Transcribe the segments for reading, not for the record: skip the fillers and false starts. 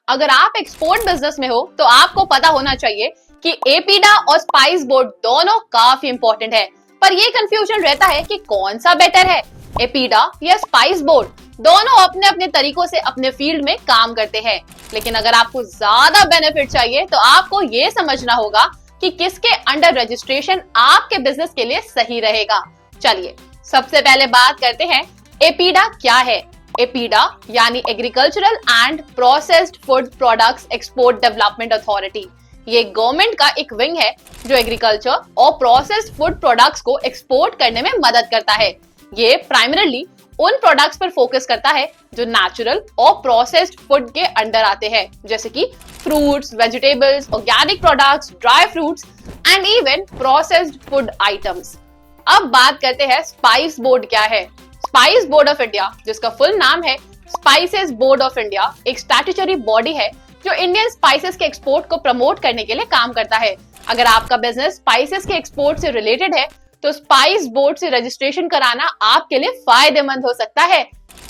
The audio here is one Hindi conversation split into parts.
अगर आप एक्सपोर्ट बिजनेस में हो तो आपको पता होना चाहिए कि एपीडा और स्पाइस बोर्ड दोनों काफी इंपॉर्टेंट है, पर ये कंफ्यूजन रहता है कि कौन सा बेटर है, एपीडा या स्पाइस बोर्ड। दोनों अपने अपने तरीकों से अपने फील्ड में काम करते हैं, लेकिन अगर आपको ज्यादा बेनिफिट चाहिए तो आपको ये समझना होगा कि किसके अंडर रजिस्ट्रेशन आपके बिजनेस के लिए सही रहेगा। चलिए सबसे पहले बात करते हैं एपीडा क्या है। एपीडा यानी agricultural and processed food products export development authority. ये गवर्नमेंट का एक विंग है जो एग्रीकल्चर और प्रोसेस्ड फूड प्रोडक्ट्स को एक्सपोर्ट करने में मदद करता है। ये प्राइमरीली उन प्रोडक्ट्स पर फोकस करता है जो नेचुरल और प्रोसेस्ड फूड के अंडर आते हैं, जैसे कि fruits, vegetables, organic products, dry fruits and even processed food items. अब बात करते हैं स्पाइस बोर्ड क्या है। स्पाइस बोर्ड ऑफ इंडिया, जिसका फुल नाम है स्पाइसेस बोर्ड ऑफ इंडिया, एक स्टैट्यूटरी बॉडी है जो इंडियन स्पाइसेस के एक्सपोर्ट को प्रमोट करने के लिए काम करता है। अगर आपका बिजनेस स्पाइसेस के एक्सपोर्ट से रिलेटेड है तो स्पाइस बोर्ड से रजिस्ट्रेशन कराना आपके लिए फायदेमंद हो सकता है।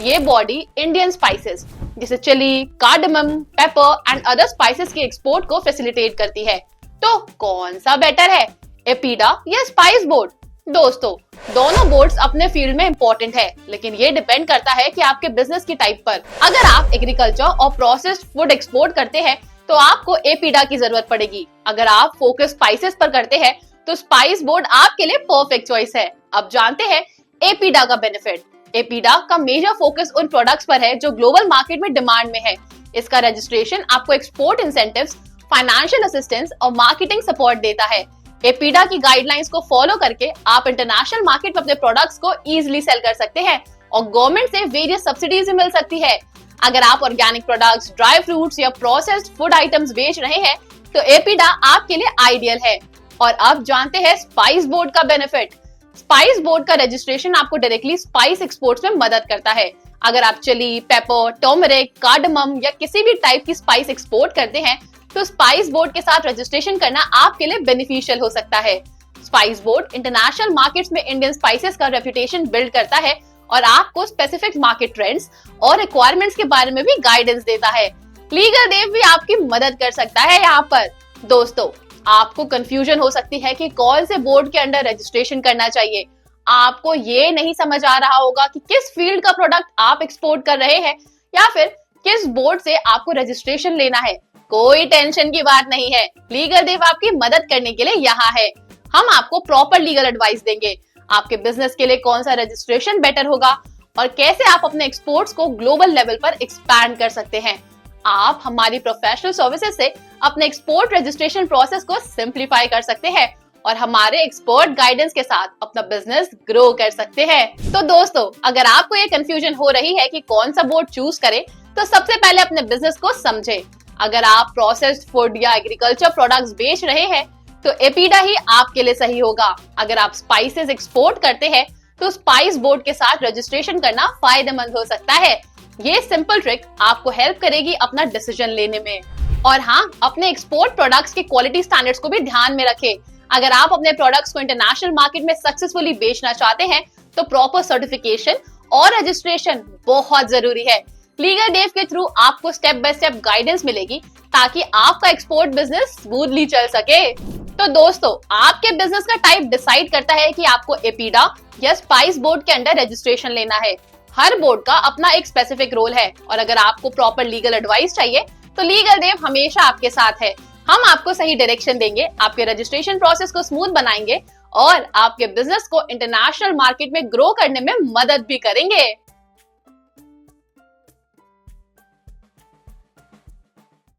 ये बॉडी इंडियन स्पाइसेस जैसे chilli, cardamom, pepper and other spices के एक्सपोर्ट को फैसिलिटेट करती है। तो कौन सा बेटर है, एपीडा या स्पाइस बोर्ड? दोस्तों, दोनों बोर्ड्स अपने फील्ड में इंपॉर्टेंट है, लेकिन ये डिपेंड करता है कि आपके बिजनेस की टाइप पर। अगर आप एग्रीकल्चर और प्रोसेस्ड फूड एक्सपोर्ट करते हैं तो आपको एपीडा की जरूरत पड़ेगी। अगर आप फोकस स्पाइसेस पर करते हैं तो स्पाइस बोर्ड आपके लिए परफेक्ट चॉइस है। अब जानते हैं एपीडा का बेनिफिट। एपीडा का मेजर फोकस उन प्रोडक्ट्स पर है जो ग्लोबल मार्केट में डिमांड में है। इसका रजिस्ट्रेशन आपको एक्सपोर्ट इंसेंटिव्स, फाइनेंशियल असिस्टेंस और मार्केटिंग सपोर्ट देता है। एपीडा की गाइडलाइंस को फॉलो करके आप इंटरनेशनल मार्केट में अपने प्रोडक्ट्स को इजीली सेल कर सकते हैं और गवर्नमेंट से वेरियस सब्सिडीज मिल सकती है। अगर आप ऑर्गेनिक प्रोडक्ट्स, ड्राई फ्रूट्स या प्रोसेस्ड फूड आइटम्स बेच रहे हैं तो एपीडा आपके लिए आइडियल है। और अब जानते हैं स्पाइस बोर्ड का बेनिफिट। स्पाइस बोर्ड का रजिस्ट्रेशन आपको डायरेक्टली स्पाइस एक्सपोर्ट्स में मदद करता है। अगर आप चिली, पेपर, टर्मरिक, कार्डमम या किसी भी टाइप की स्पाइस एक्सपोर्ट करते हैं तो स्पाइस बोर्ड के साथ रजिस्ट्रेशन करना आपके लिए बेनिफिशियल हो सकता है। स्पाइस बोर्ड इंटरनेशनल मार्केट्स में इंडियन स्पाइसेस का रेपुटेशन बिल्ड करता है और आपको स्पेसिफिक मार्केट ट्रेंड्स और रिक्वायरमेंट्स के बारे में भी गाइडेंस देता है। लीगल देव भी आपकी मदद कर सकता है यहाँ पर। दोस्तों, आपको कंफ्यूजन हो सकती है कि कौन से बोर्ड के अंडर रजिस्ट्रेशन करना चाहिए। आपको ये नहीं समझ आ रहा होगा कि किस फील्ड का प्रोडक्ट आप एक्सपोर्ट कर रहे हैं या फिर किस बोर्ड से आपको रजिस्ट्रेशन लेना है। कोई टेंशन की बात नहीं है, लीगल देव आपकी मदद करने के लिए यहाँ है। हम आपको प्रॉपर लीगल एडवाइस देंगे, आपके बिजनेस के लिए कौन सा रजिस्ट्रेशन बेटर होगा और कैसे आप अपने एक्सपोर्ट्स को ग्लोबल लेवल पर एक्सपैंड कर सकते हैं। आप हमारी प्रोफेशनल सर्विसेज से अपने एक्सपोर्ट रजिस्ट्रेशन प्रोसेस को सिंप्लीफाई कर सकते हैं और हमारे एक्सपर्ट गाइडेंस के साथ अपना बिजनेस ग्रो कर सकते हैं। तो दोस्तों, अगर आपको ये कंफ्यूजन हो रही है कि कौन सा बोर्ड चूज करें, तो सबसे पहले अपने बिजनेस को समझें। अगर आप प्रोसेस्ड फूड या एग्रीकल्चर प्रोडक्ट्स बेच रहे हैं तो एपीडा ही आपके लिए सही होगा। अगर आप स्पाइसेस एक्सपोर्ट करते हैं तो स्पाइस बोर्ड के साथ रजिस्ट्रेशन करना फायदेमंद हो सकता है। ये सिंपल ट्रिक आपको हेल्प करेगी अपना डिसीजन लेने में। और हाँ, अपने एक्सपोर्ट प्रोडक्ट्स के क्वालिटी स्टैंडर्ड्स को भी ध्यान में रखें। अगर आप अपने प्रोडक्ट्स को इंटरनेशनल मार्केट में सक्सेसफुली बेचना चाहते हैं तो प्रॉपर सर्टिफिकेशन और रजिस्ट्रेशन बहुत जरूरी है। लीगल देव के थ्रू आपको स्टेप बाय स्टेप गाइडेंस मिलेगी ताकि आपका एक्सपोर्ट बिजनेस स्मूथली चल सके। तो दोस्तों, आपके बिजनेस का टाइप डिसाइड करता है कि आपको एपीडा या स्पाइस बोर्ड के अंडर रजिस्ट्रेशन लेना है। हर बोर्ड का अपना एक स्पेसिफिक रोल है और अगर आपको प्रॉपर लीगल एडवाइस चाहिए तो लीगल देव हमेशा आपके साथ है। हम आपको सही डायरेक्शन देंगे, आपके रजिस्ट्रेशन प्रोसेस को स्मूथ बनाएंगे और आपके बिजनेस को इंटरनेशनल मार्केट में ग्रो करने में मदद भी करेंगे।